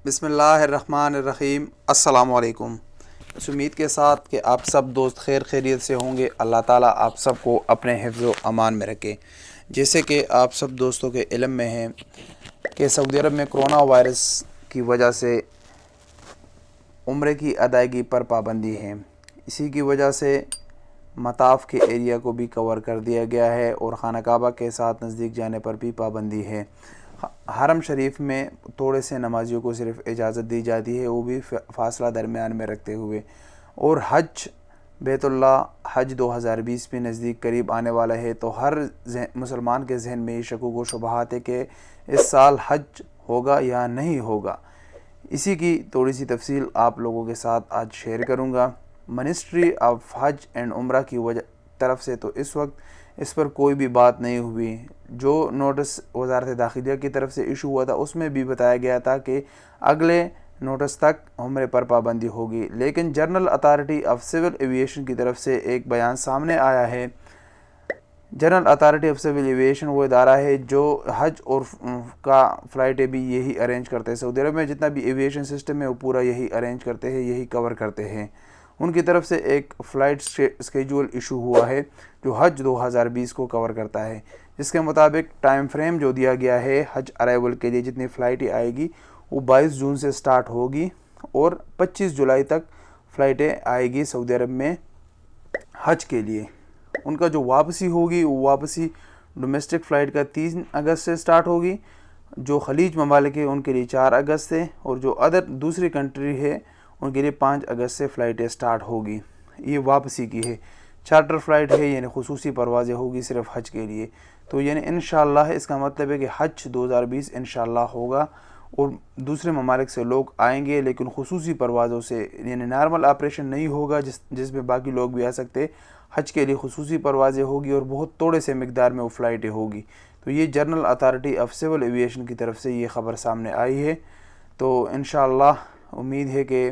بسم اللہ الرحمن الرحیم۔ السلام علیکم۔ اس امید کے ساتھ کہ آپ سب دوست خیر خیریت سے ہوں گے، اللہ تعالیٰ آپ سب کو اپنے حفظ و امان میں رکھے۔ جیسے کہ آپ سب دوستوں کے علم میں ہے کہ سعودی عرب میں کرونا وائرس کی وجہ سے عمرے کی ادائیگی پر پابندی ہے۔ اسی کی وجہ سے مطاف کے ایریا کو بھی کور کر دیا گیا ہے اور خانہ کعبہ کے ساتھ نزدیک جانے پر بھی پابندی ہے۔ حرم شریف میں تھوڑے سے نمازیوں کو صرف اجازت دی جاتی ہے، وہ بھی فاصلہ درمیان میں رکھتے ہوئے۔ اور حج بیت اللہ حج 2020 میں نزدیک قریب آنے والا ہے، تو ہر مسلمان کے ذہن میں یہ شکوک و شبہات ہے کہ اس سال حج ہوگا یا نہیں ہوگا۔ اسی کی تھوڑی سی تفصیل آپ لوگوں کے ساتھ آج شیئر کروں گا۔ منسٹری آف حج اینڈ عمرہ کی طرف سے تو اس وقت اس پر کوئی بھی بات نہیں ہوئی۔ جو نوٹس وزارت داخلیہ کی طرف سے ایشو ہوا تھا اس میں بھی بتایا گیا تھا کہ اگلے نوٹس تک عمرے پر پابندی ہوگی، لیکن general authority of civil aviation کی طرف سے ایک بیان سامنے آیا ہے۔ General authority of civil aviation وہ ادارہ ہے جو حج اور کا فلائٹیں بھی یہی ارینج کرتے ہیں۔ سعودی عرب میں جتنا بھی ایویشن سسٹم ہے وہ پورا یہی ارینج کرتے ہیں، یہی کور کرتے ہیں۔ ان کی طرف سے ایک فلائٹ اسکیجول ایشو ہوا ہے جو حج 2020 کو کور کرتا ہے، جس کے مطابق ٹائم فریم جو دیا گیا ہے حج ارائیول کے لیے جتنی فلائٹیں آئے گی وہ 22 جون سے سٹارٹ ہوگی اور 25 جولائی تک فلائٹیں آئے گی سعودی عرب میں حج کے لیے۔ ان کا جو واپسی ہوگی وہ واپسی ڈومیسٹک فلائٹ کا 3 اگست سے سٹارٹ ہوگی، جو خلیج ممالک ہے ان کے لیے 4 اگست سے، اور جو دوسری کنٹری ہے ان کے لیے 5 اگست سے فلائٹیں سٹارٹ ہوگی۔ یہ واپسی کی ہے، چارٹر فلائٹ ہے، یعنی خصوصی پروازیں ہوگی صرف حج کے لیے۔ تو یعنی انشاءاللہ اس کا مطلب ہے کہ حج 2020 انشاءاللہ ہوگا اور دوسرے ممالک سے لوگ آئیں گے، لیکن خصوصی پروازوں سے، یعنی نارمل آپریشن نہیں ہوگا جس میں باقی لوگ بھی آ سکتے۔ حج کے لیے خصوصی پروازیں ہوگی اور بہت تھوڑے سے مقدار میں وہ فلائٹیں ہوگی۔ تو یہ general authority of civil aviation کی طرف سے یہ خبر سامنے آئی ہے۔ تو انشاءاللہ امید ہے کہ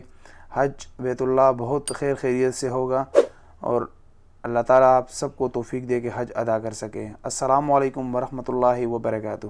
حج بیت اللہ بہت خیر خیریت سے ہوگا اور اللہ تعالیٰ آپ سب کو توفیق دے کہ حج ادا کر سکیں۔ السلام علیکم ورحمۃ اللہ وبرکاتہ۔